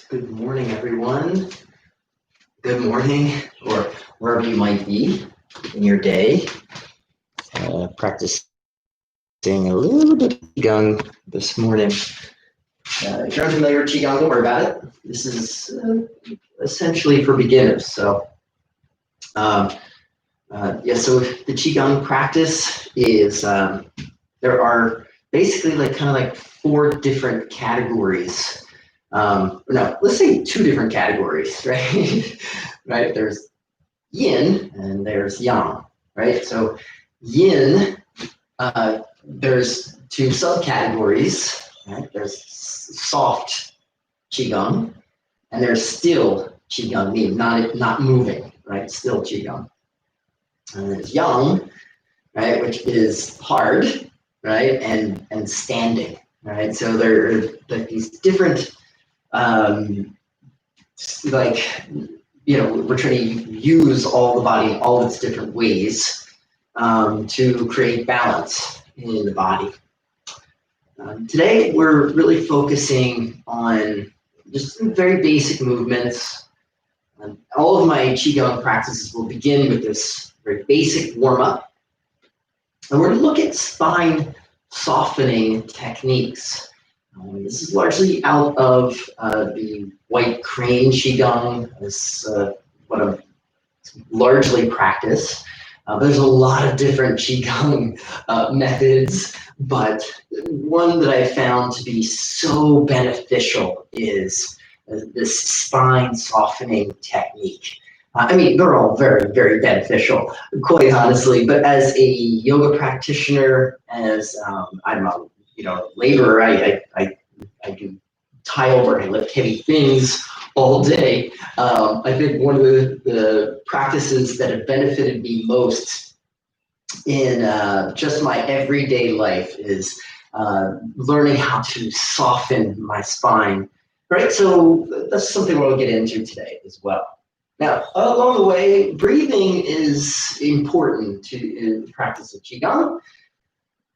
Good morning, everyone. Good morning, or wherever you might be in your day. Practicing a little bit of Qigong this morning. If you're unfamiliar with Qigong, don't worry about it. This is essentially for beginners. So, so the Qigong practice is there are basically like 4 different categories. No, let's say 2 different categories, right? Right? There's yin and there's yang, right? So yin, there's 2 subcategories, right? There's soft qigong and there's still qigong, meaning not moving, right? Still qigong. And there's yang, right, which is hard, right, and standing, right? So there are like these different we're trying to use all the body in all its different ways to create balance in the body. Today, we're really focusing on just some very basic movements. All of my Qigong practices will begin with this very basic warm-up. And we're going to look at spine softening techniques. This is largely out of the white crane Qigong. This is what I'm largely practice. There's a lot of different Qigong methods, but one that I found to be so beneficial is this spine softening technique. I mean, they're all very, very beneficial, quite honestly, but as a yoga practitioner, as I'm a laborer, I do tile work, I lift heavy things all day. I think one of the practices that have benefited me most in just my everyday life is learning how to soften my spine, right? So that's something we'll get into today as well. Now, along the way, breathing is important in the practice of Qigong.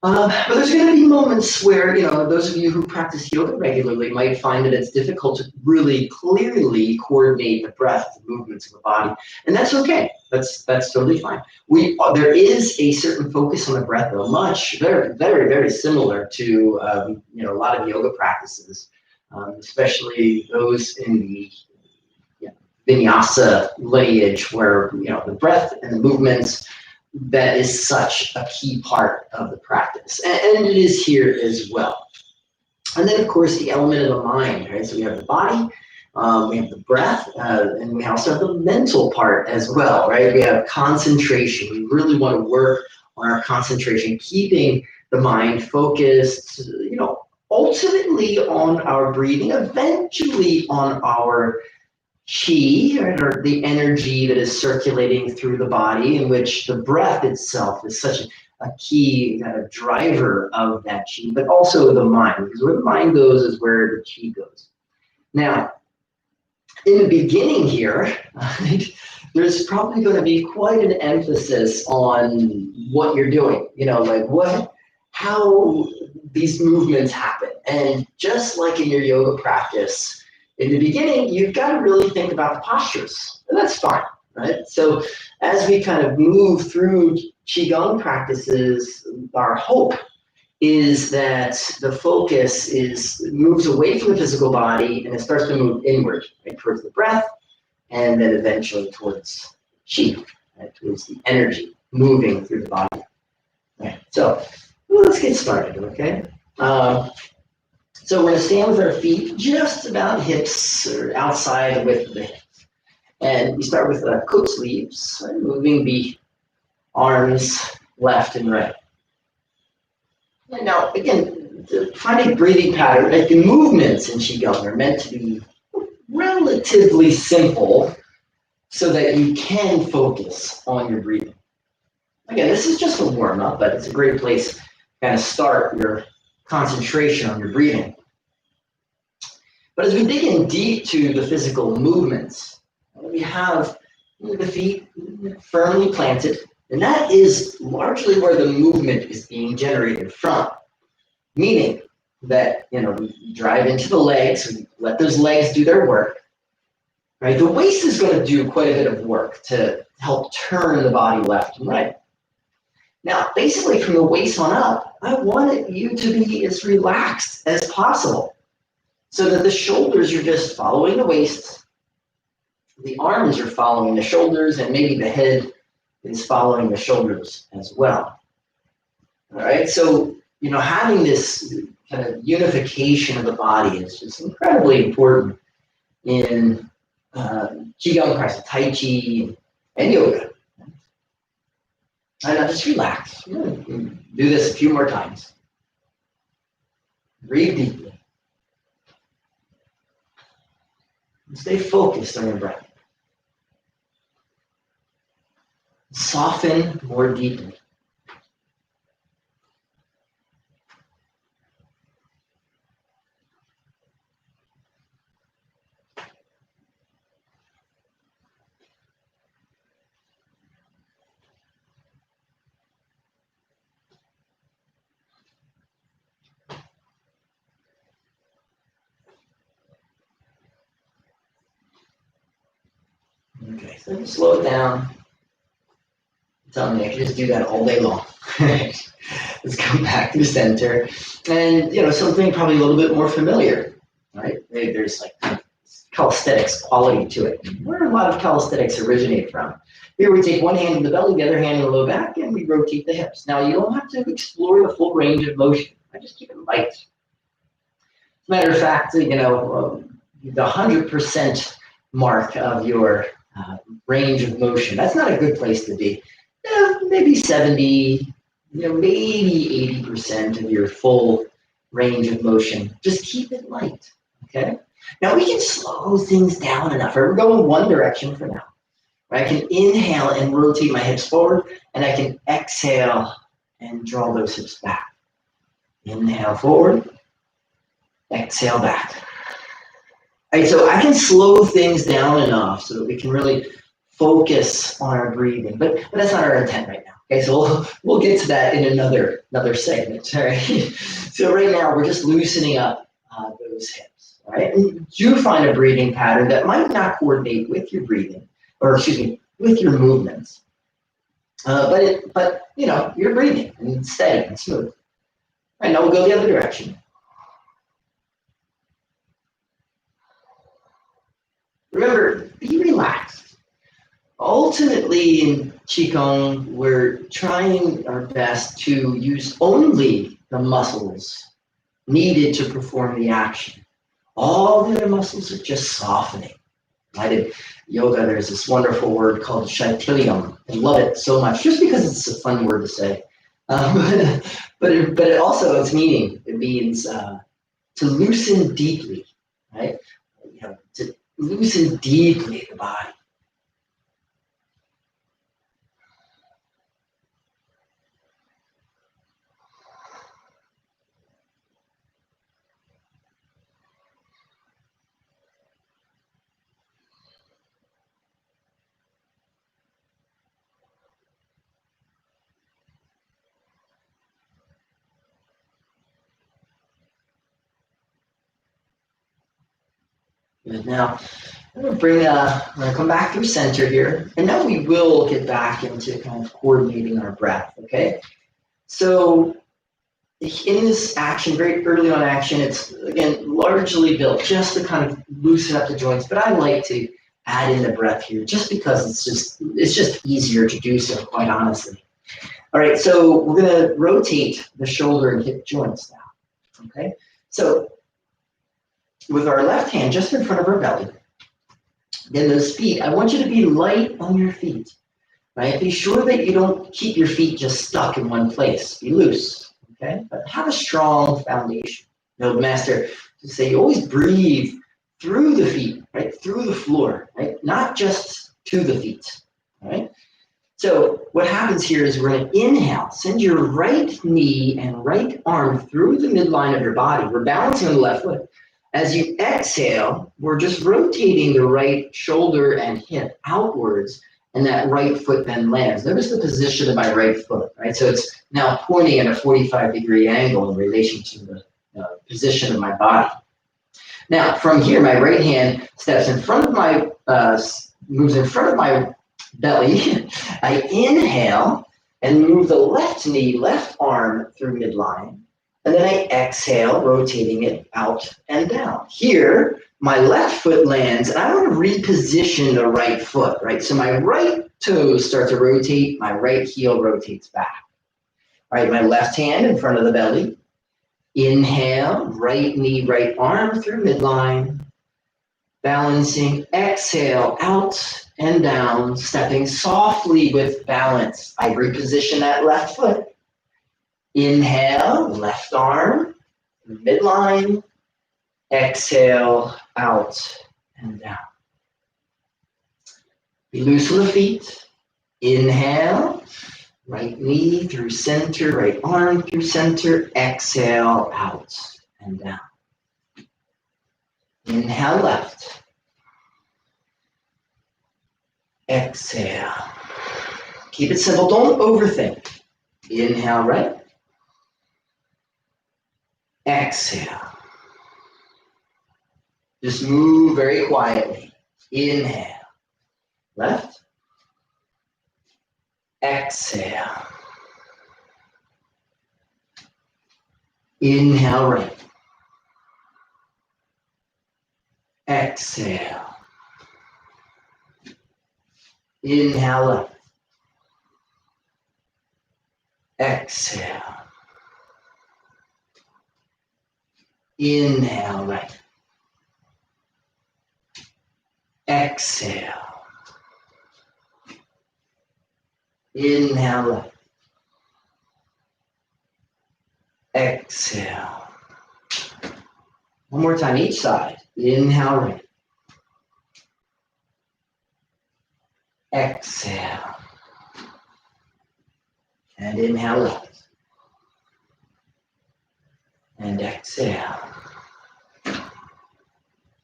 But there's going to be moments where, those of you who practice yoga regularly might find that it's difficult to really clearly coordinate the breath, the movements of the body, and that's okay. That's totally fine. There is a certain focus on the breath, though, very, very, very similar to a lot of yoga practices, especially those in the vinyasa lineage, where the breath and the movements. That is such a key part of the practice, and it is here as well. And then, of course, the element of the mind, right? So we have the body, we have the breath, and we also have the mental part as well, right? We have concentration. We really want to work on our concentration, keeping the mind focused, ultimately on our breathing, eventually on our chi, or the energy that is circulating through the body, in which the breath itself is such a key kind of driver of that chi, but also the mind, because where the mind goes is where the chi goes. Now, in the beginning here, there's probably going to be quite an emphasis on what you're doing, how these movements happen. And just like in your yoga practice, in the beginning, you've got to really think about the postures, and that's fine, right? So as we kind of move through Qigong practices, our hope is that the focus moves away from the physical body and it starts to move inward, right, towards the breath, and then eventually towards Qi, right, towards the energy moving through the body. Right. So let's get started, okay? So we're going to stand with our feet just about hips or outside the width of the hips. And we start with coat sleeves, moving the arms left and right. And now, again, find a breathing pattern. Like the movements in Qigong are meant to be relatively simple so that you can focus on your breathing. Again, this is just a warm-up, but it's a great place to kind of start your concentration on your breathing. But as we dig in deep to the physical movements, we have the feet firmly planted, and that is largely where the movement is being generated from. Meaning, that, we drive into the legs, we let those legs do their work, right? The waist is going to do quite a bit of work to help turn the body left and right. Now, basically from the waist on up, I want you to be as relaxed as possible so that the shoulders are just following the waist, the arms are following the shoulders, and maybe the head is following the shoulders as well. All right, so, having this kind of unification of the body is just incredibly important in Qigong practice, Tai Chi, and yoga. And now just relax. Do this a few more times. Breathe deeply. And stay focused on your breath. Soften more deeply. Okay, so just slow it down. Tell me, I can just do that all day long. Let's come back to the center. And, something probably a little bit more familiar, right? There's like calisthenics quality to it. Where a lot of calisthenics originate from. Here we take one hand in the belly, the other hand in the low back, and we rotate the hips. Now, you don't have to explore the full range of motion. I just keep it light. As a matter of fact, the 100% mark of your range of motion, that's not a good place to be. Maybe 70, maybe 80% of your full range of motion. Just keep it light, okay? Now we can slow things down enough. We're going one direction for now. Right? I can inhale and rotate my hips forward, and I can exhale and draw those hips back. Inhale forward, exhale back. All right, so I can slow things down enough so that we can really focus on our breathing, but that's not our intent right now. Okay, so we'll get to that in another segment. All right. So right now we're just loosening up those hips. All right, and do find a breathing pattern that might not coordinate with your breathing, or excuse me, with your movements. But you're breathing and it's steady and smooth. All right, now we'll go the other direction. Remember, be relaxed. Ultimately, in Qigong, we're trying our best to use only the muscles needed to perform the action. All the other muscles are just softening. Right? In yoga, there's this wonderful word called shaitilium. I love it so much, just because it's a fun word to say. But it also, its meaning, it means to loosen deeply, right? To loosen deeply the body. Good. Now, I'm going to come back through center here, and now we will get back into kind of coordinating our breath, okay? So in this action, very early on action, it's, again, largely built just to kind of loosen up the joints, but I like to add in the breath here just because it's just easier to do so, quite honestly. All right, so we're going to rotate the shoulder and hip joints now, okay? So with our left hand just in front of our belly, then those feet, I want you to be light on your feet, right? Be sure that you don't keep your feet just stuck in one place. Be loose, okay? But have a strong foundation. The master to say you always breathe through the feet, right? Through the floor, right? Not just to the feet, right? So what happens here is we're going to inhale, send your right knee and right arm through the midline of your body. We're balancing on the left foot. As you exhale, we're just rotating the right shoulder and hip outwards, and that right foot then lands. Notice the position of my right foot, right? So it's now pointing at a 45-degree angle in relation to position of my body. Now, from here, my right hand steps in front of my, moves in front of my belly. I inhale and move the left knee, left arm through midline. And then I exhale, rotating it out and down. Here, my left foot lands, and I want to reposition the right foot, right? So my right toes start to rotate, my right heel rotates back. All right, my left hand in front of the belly. Inhale, right knee, right arm through midline. Balancing, exhale, out and down, stepping softly with balance. I reposition that left foot. Inhale, left arm, midline. Exhale, out and down. Be loose on the feet. Inhale, right knee through center, right arm through center. Exhale, out and down. Inhale, left. Exhale. Keep it simple, don't overthink. Inhale, right. Exhale. Just move very quietly. Inhale, left. Exhale. Inhale, right. Exhale. Inhale, left. Exhale. Inhale, right. Exhale. Inhale, left. Exhale. One more time, each side. Inhale, right. Exhale. And inhale, left. And exhale.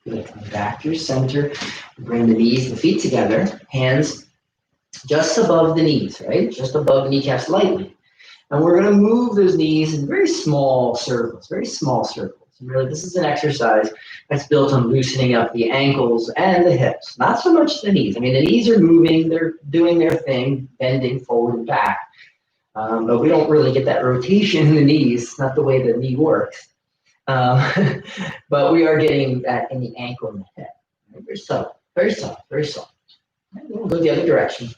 Good. Come back through center. Bring the knees, the feet together. Hands just above the knees, right? Just above the kneecaps lightly. And we're going to move those knees in very small circles, very small circles. And really, this is an exercise that's built on loosening up the ankles and the hips, not so much the knees. I mean, the knees are moving, they're doing their thing, bending forward and back. But we don't really get that rotation in the knees. It's not the way the knee works. But we are getting that in the ankle and the hip. Right? Very soft, very soft, very soft. Right? We'll go the other direction.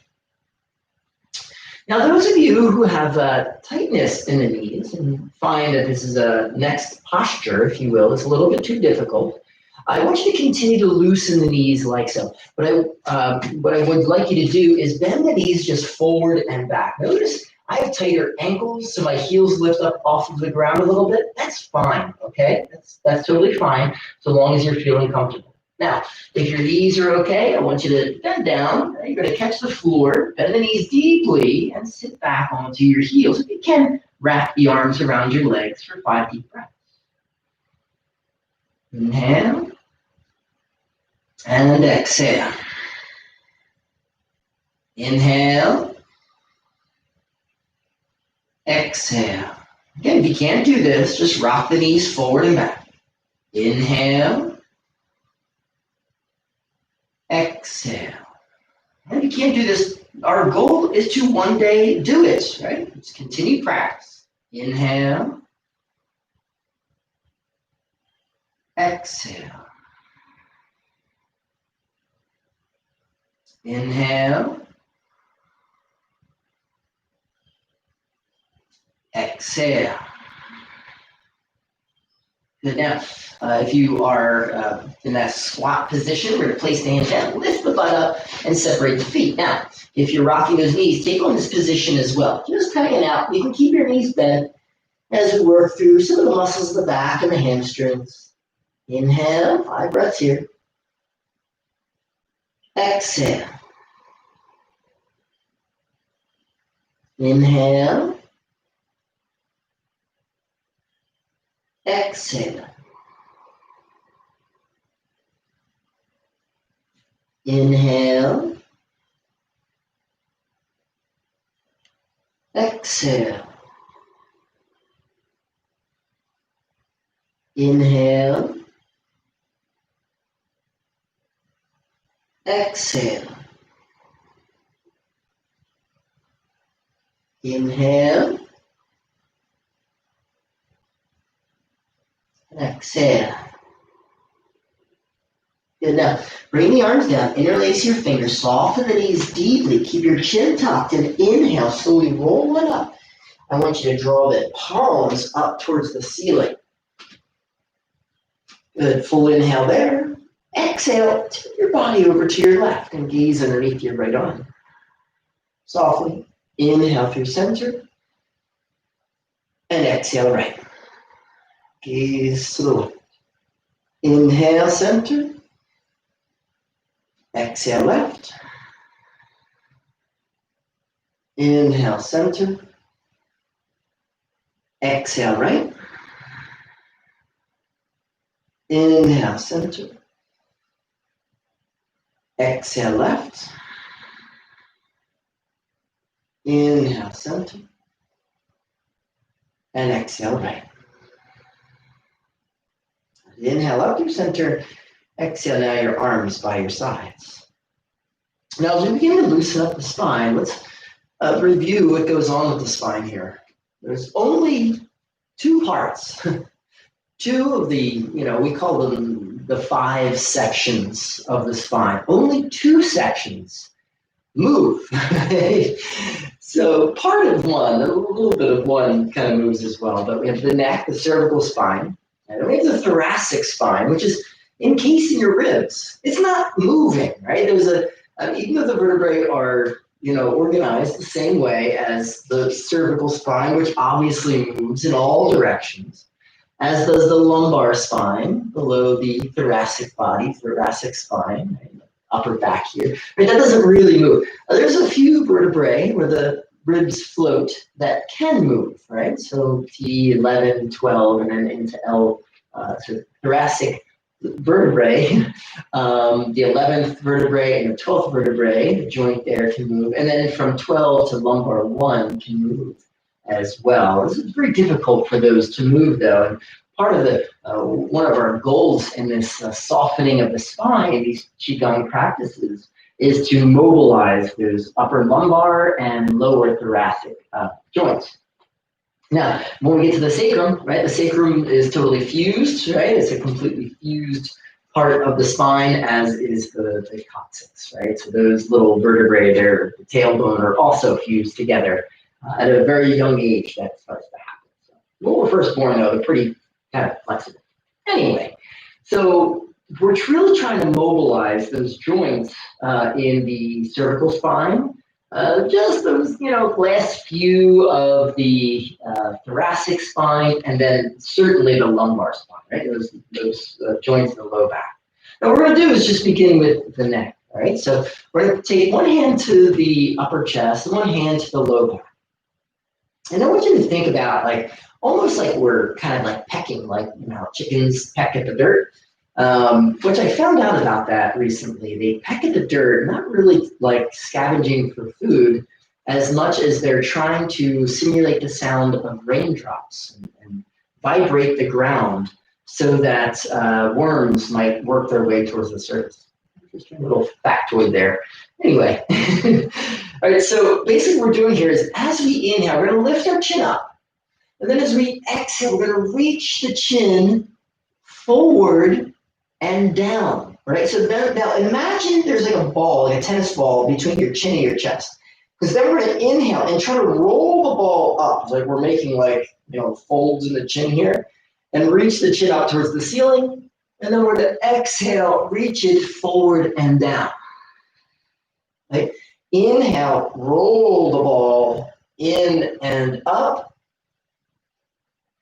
Now, those of you who have tightness in the knees and find that this is a next posture, if you will, it's a little bit too difficult, I want you to continue to loosen the knees like so. What I would like you to do is bend the knees just forward and back. Notice I have tighter ankles, so my heels lift up off of the ground a little bit. That's fine, okay? That's totally fine, so long as you're feeling comfortable. Now, if your knees are okay, I want you to bend down. You're going to catch the floor, bend the knees deeply, and sit back onto your heels. If you can, wrap the arms around your legs for 5 deep breaths. Inhale. And exhale. Inhale. Exhale. Again, if you can't do this, just rock the knees forward and back. Inhale. Exhale. And if you can't do this, our goal is to one day do it, right? Just continue practice. Inhale. Exhale. Inhale. Exhale. Good. Now, if you are in that squat position, we're going to place the hands down, lift the butt up, and separate the feet. Now, if you're rocking those knees, take on this position as well. Just hanging out. You can keep your knees bent as we work through some of the muscles of the back and the hamstrings. Inhale, 5 breaths here. Exhale. Inhale. Exhale. Inhale. Exhale. Inhale. Exhale. Inhale. Exhale. Good. Now, bring the arms down. Interlace your fingers. Soften the knees deeply. Keep your chin tucked and inhale. Slowly roll it up. I want you to draw the palms up towards the ceiling. Good. Full inhale there. Exhale. Tip your body over to your left and gaze underneath your right arm. Softly. Inhale through center. And exhale right. Gaze to the left. Inhale center. Exhale left. Inhale center. Exhale right. Inhale center. Exhale left. Inhale center. And exhale right. Inhale up through center. Exhale now your arms by your sides. Now as we begin to loosen up the spine, let's review what goes on with the spine here. There's only two parts. Two of the, we call them the 5 sections of the spine. Only 2 sections move. Right? So part of one, a little bit of one kind of moves as well, but we have the neck, the cervical spine, and then we have the thoracic spine, which is encasing your ribs. It's not moving, right? There's even though the vertebrae are, organized the same way as the cervical spine, which obviously moves in all directions, as does the lumbar spine below the thoracic body, thoracic spine, right? Upper back here. Right? That doesn't really move. There's a few vertebrae where the ribs float that can move, right? So T11, 12, and then into L, so thoracic vertebrae, the 11th vertebrae and the 12th vertebrae, the joint there can move, and then from 12 to lumbar 1 can move as well. This is very difficult for those to move though, and part of the one of our goals in this softening of the spine, these Qigong practices, is to mobilize those upper lumbar and lower thoracic joints. Now, when we get to the sacrum, right, the sacrum is totally fused, right? It's a completely fused part of the spine, as is the coccyx, right? So those little vertebrae there, the tailbone, are also fused together at a very young age. That starts to happen. So when we're first born, though, they're pretty kind of flexible. Anyway, so we're really trying to mobilize those joints in the cervical spine. Just those, last few of the thoracic spine, and then certainly the lumbar spine, right? Those joints in the low back. And what we're going to do is just begin with the neck, all right? So we're going to take one hand to the upper chest and one hand to the low back. And I want you to think about almost like we're kind of like pecking, like chickens peck at the dirt. Which I found out about that recently. They peck at the dirt, not really like scavenging for food, as much as they're trying to simulate the sound of raindrops and vibrate the ground so that worms might work their way towards the surface. Just a little factoid there. Anyway, all right, so basically what we're doing here is as we inhale, we're going to lift our chin up. And then as we exhale, we're going to reach the chin forward and down, right? So now imagine there's like a ball, like a tennis ball, between your chin and your chest. Because then we're going to inhale and try to roll the ball up, like we're making folds in the chin here, and reach the chin up towards the ceiling. And then we're going to exhale, reach it forward and down. Right? Inhale, roll the ball in and up.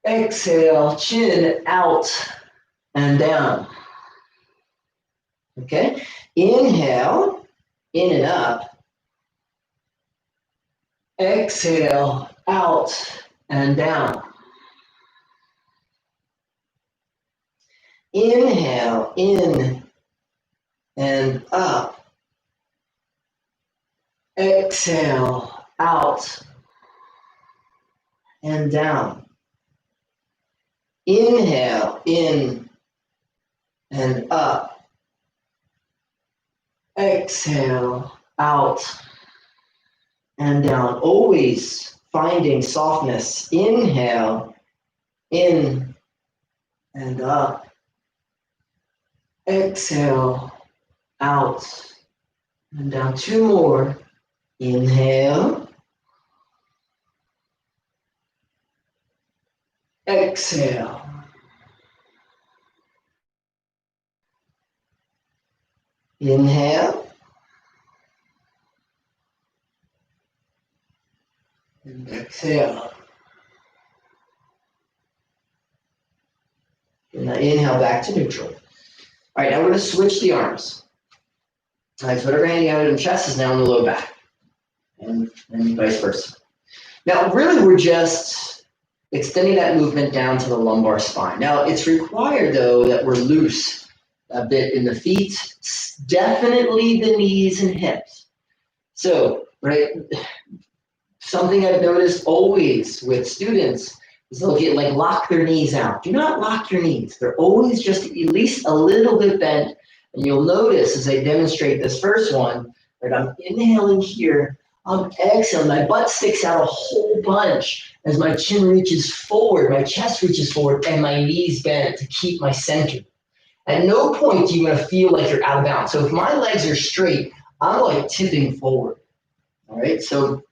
Exhale, chin out and down. Okay, inhale, in and up. Exhale, out and down. Inhale, in and up. Exhale, out and down. Inhale, in and up. Exhale, out and down. Always finding softness. Inhale, in and up. Exhale, out and down. Two more. Inhale. Exhale. Inhale. And exhale. And now inhale back to neutral. All right, now we're going to switch the arms. All right, so whatever hand you have in the chest is now in the low back. And vice versa. Now, really, we're just extending that movement down to the lumbar spine. Now, it's required, though, that we're loose a bit in the feet, definitely the knees and hips. So, right, something I've noticed always with students is they'll get lock their knees out. Do not lock your knees. They're always just at least a little bit bent. And you'll notice as I demonstrate this first one, that I'm inhaling here, I'm exhaling, my butt sticks out a whole bunch as my chin reaches forward, my chest reaches forward, and my knees bend to keep my center. At no point do you want to feel like you're out of bounds. So if my legs are straight, I'm tipping forward. All right, so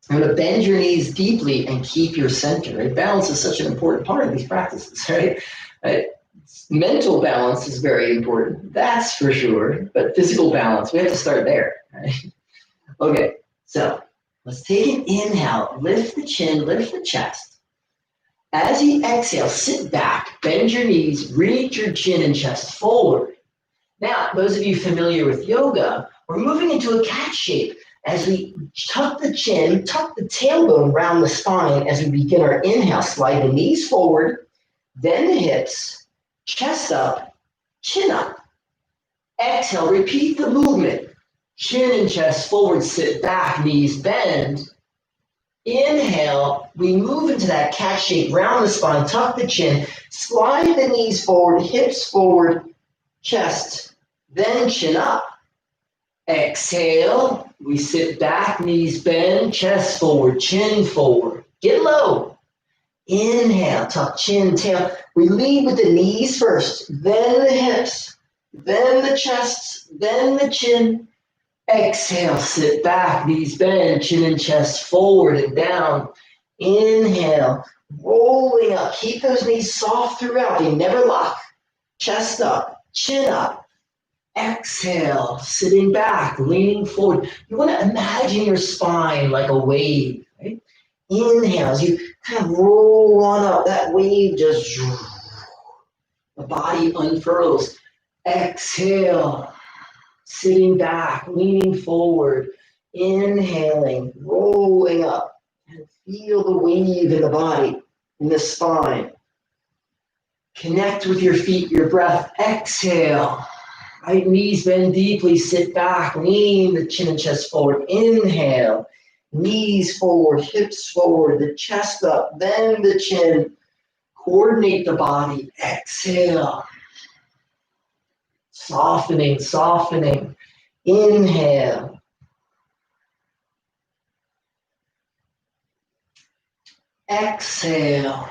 I'm going to bend your knees deeply and keep your center. Right? Balance is such an important part of these practices, right? Mental balance is very important, that's for sure. But physical balance, we have to start there. Right? Okay, so let's take an inhale. Lift the chin, lift the chest. As you exhale, sit back, bend your knees, reach your chin and chest forward. Now, those of you familiar with yoga, we're moving into a cat shape as we tuck the chin, tuck the tailbone around the spine as we begin our inhale. Slide the knees forward, then the hips, chest up, chin up. Exhale, repeat the movement. Chin and chest forward, sit back, knees bend. Inhale, we move into that cat shape, round the spine, tuck the chin, slide the knees forward, hips forward, chest, then chin up. Exhale, we sit back, knees bend, chest forward, chin forward. Get low. Inhale, tuck chin, tail. We lead with the knees first, then the hips, then the chest, then the chin. Exhale, sit back, knees bend, chin and chest forward and down. Inhale, rolling up. Keep those knees soft throughout. They never lock. Chest up, chin up. Exhale, sitting back, leaning forward. You want to imagine your spine like a wave, right? Inhale, as you kind of roll on up, that wave just, the body unfurls. Exhale. Sitting back, leaning forward, inhaling, rolling up, and feel the wave in the body, in the spine. Connect with your feet, your breath. Exhale. Right, knees bend deeply, sit back, lean the chin and chest forward. Inhale, knees forward, hips forward, the chest up, then the chin. Coordinate the body. Exhale. Softening, softening. Inhale. Exhale.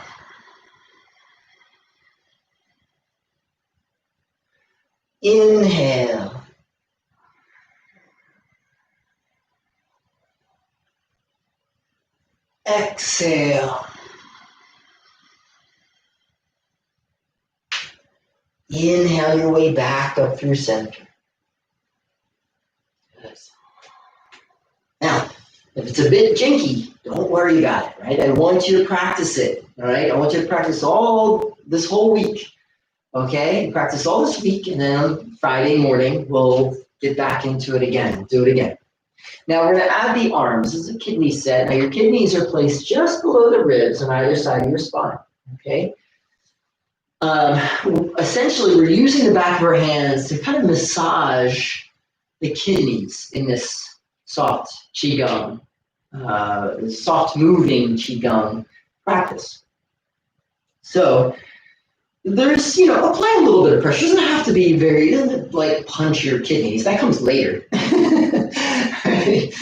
Inhale. Exhale. Inhale your way back up through center. Now, if it's a bit jinky, don't worry about it, right? I want you to practice it, all right? I want you to practice all this whole week, okay? Practice all this week, and then on Friday morning, we'll get back into it again, do it again. Now, we're gonna add the arms. This is a kidney set. Now, your kidneys are placed just below the ribs on either side of your spine, okay? Essentially, we're using the back of our hands to kind of massage the kidneys in this soft qigong, soft moving qigong practice. So there's, apply a little bit of pressure. It doesn't have to be very, it doesn't like punch your kidneys. That comes later. Right?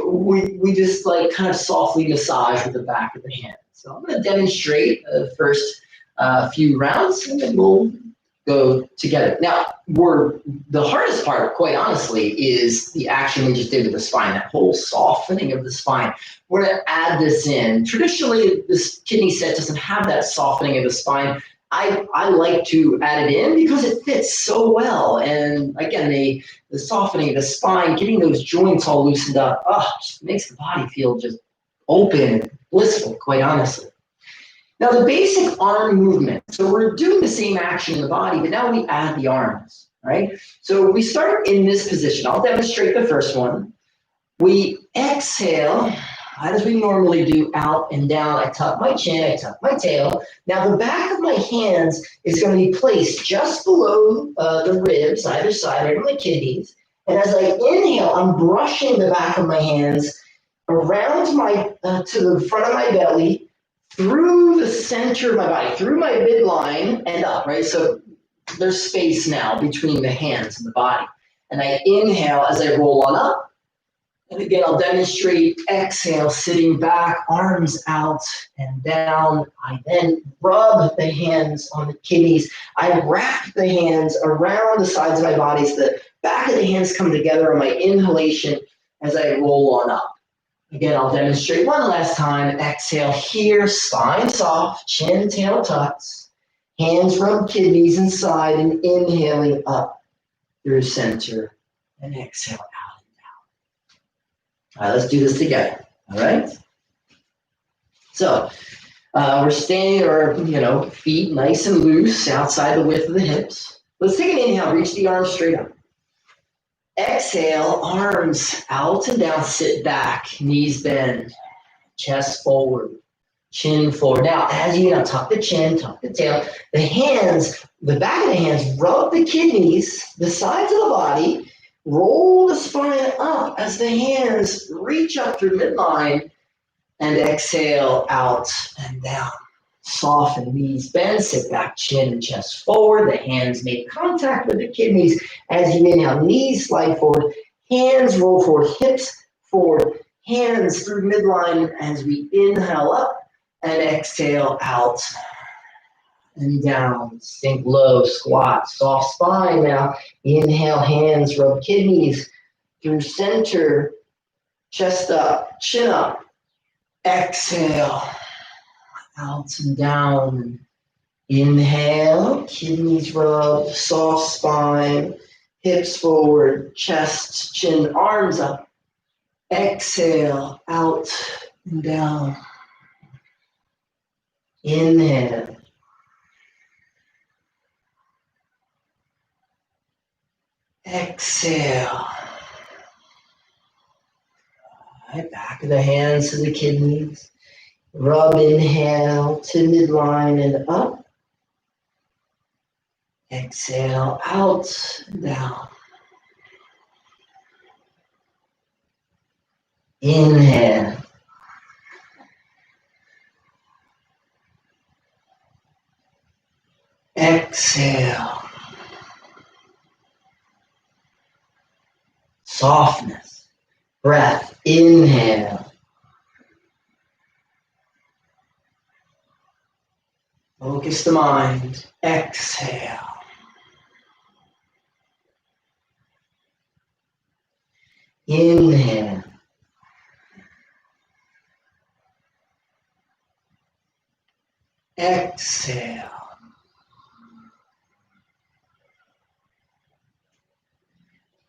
We just like kind of softly massage with the back of the hand. So I'm going to demonstrate the first few rounds, and then we'll go together. Now, the hardest part, quite honestly, is the action we just did with the spine, that whole softening of the spine. We're going to add this in. Traditionally, this kidney set doesn't have that softening of the spine. I like to add it in because it fits so well. And again, the softening of the spine, getting those joints all loosened up, just makes the body feel just open and blissful, quite honestly. Now, the basic arm movement. So we're doing the same action in the body, but now we add the arms, right? So we start in this position. I'll demonstrate the first one. We exhale, as we normally do, out and down. I tuck my chin, I tuck my tail. Now, the back of my hands is going to be placed just below the ribs, either side, right on my kidneys. And as I inhale, I'm brushing the back of my hands around to the front of my belly, through the center of my body, through my midline and up, right? So there's space now between the hands and the body. And I inhale as I roll on up. And again, I'll demonstrate exhale, sitting back, arms out and down. I then rub the hands on the kidneys. I wrap the hands around the sides of my body so the back of the hands come together on my inhalation as I roll on up. Again, I'll demonstrate one last time. Exhale here, spine soft, chin, tail tucks. Hands rub kidneys inside and inhaling up through center and exhale out and down. All right, let's do this together. All right? So we're standing our feet nice and loose outside the width of the hips. Let's take an inhale, reach the arms straight up. Exhale, arms out and down, sit back, knees bend, chest forward, chin forward. Now, as you tuck the chin, tuck the tail, the back of the hands, rub the kidneys, the sides of the body, roll the spine up as the hands reach up through midline, and exhale out and down. Soften, knees bend, sit back, chin and chest forward. The hands make contact with the kidneys as you inhale. Knees slide forward, hands roll forward, hips forward, hands through midline as we inhale up and exhale out and down. Sink low, squat, soft spine now. Inhale, hands rub kidneys through center, chest up, chin up. Exhale. Out and down. Inhale, kidneys rub, soft spine, hips forward, chest, chin, arms up. Exhale, out and down. Inhale. Exhale. All right, back of the hands to the kidneys. Rub, inhale to midline and up. Exhale, out and down. Inhale. Exhale. Softness. Breath. Inhale. Focus the mind. Exhale. Inhale. Exhale.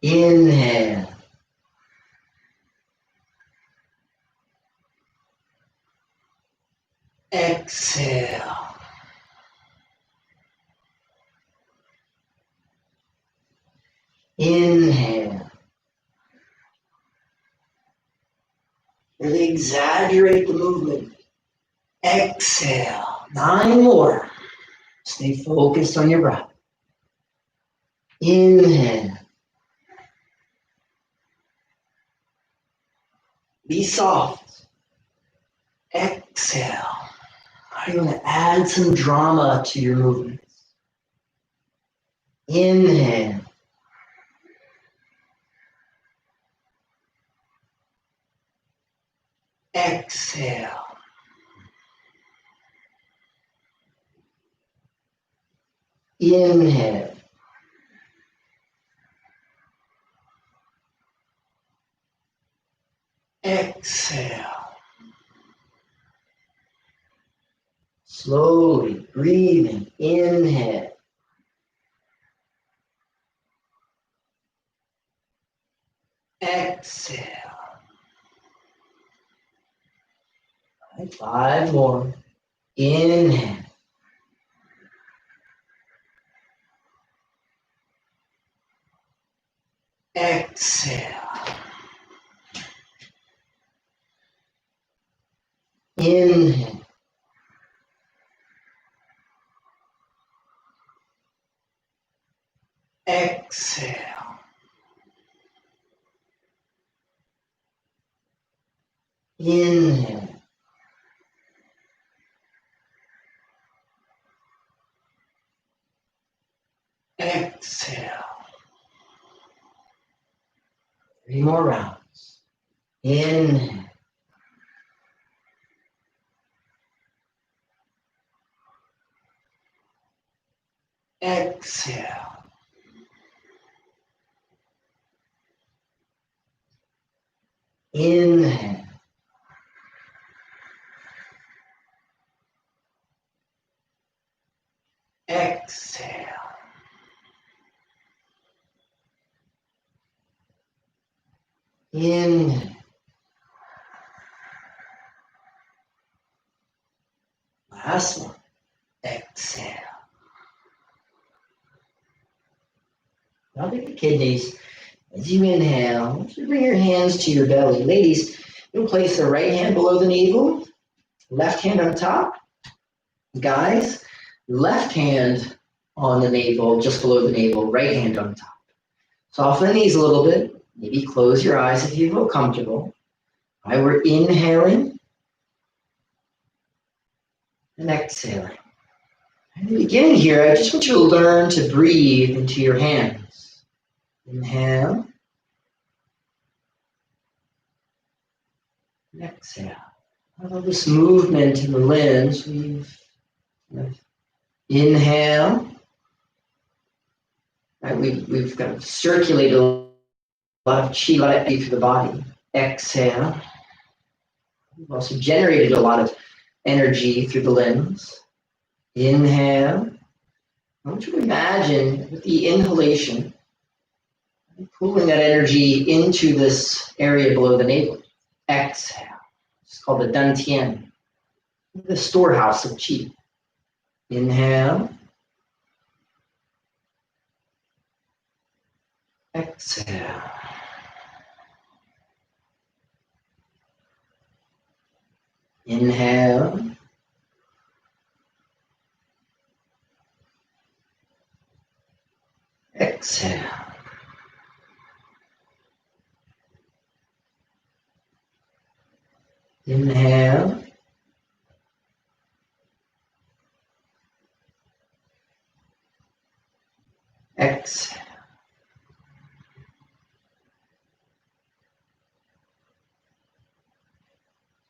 Inhale. Exhale. Inhale. Really exaggerate the movement. Exhale. 9 more. Stay focused on your breath. Inhale. Be soft. Exhale. You're going to add some drama to your movements. Inhale. Exhale. Inhale. Exhale. Slowly breathing. Inhale. Exhale. 5 more. Inhale. Exhale. Inhale. Exhale. Inhale. Exhale. 3 more rounds. Inhale. Exhale. Inhale. Exhale. Inhale. Last one. Exhale. Now big the kidneys. As you inhale, I want you to bring your hands to your belly. Ladies, you'll place the right hand below the navel, left hand on top. Guys, left hand on the navel, just below the navel, right hand on top. Soften the knees a little bit. Maybe close your eyes if you feel comfortable. All right, we're inhaling and exhaling. In the beginning here, I just want you to learn to breathe into your hands. Inhale. And exhale. All this movement in the limbs, inhale. Right, we've got to circulate a lot of chi, a lot of energy through the body. Exhale. We've also generated a lot of energy through the limbs. Inhale. I want you to imagine with the inhalation, pulling that energy into this area below the navel. Exhale. It's called the dantian, the storehouse of chi. Inhale. Exhale. Inhale. Exhale. Inhale. Exhale.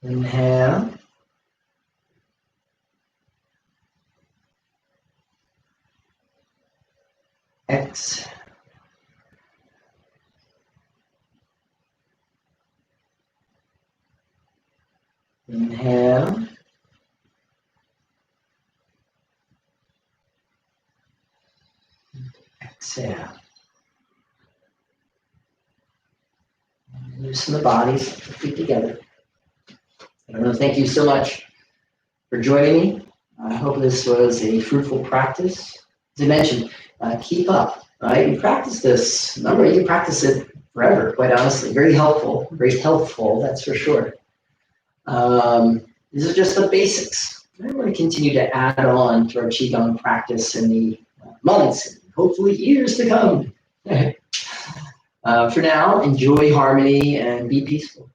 Inhale. Exhale. Inhale. Exhale. Loosen the bodies, feet together. I want to thank you so much for joining me. I hope this was a fruitful practice. As I mentioned, keep up, right? You practice this. Remember, you practice it forever, quite honestly. Very helpful, that's for sure. These are just the basics. I want to continue to add on to our Qigong practice in the months and hopefully years to come. For now, enjoy harmony and be peaceful.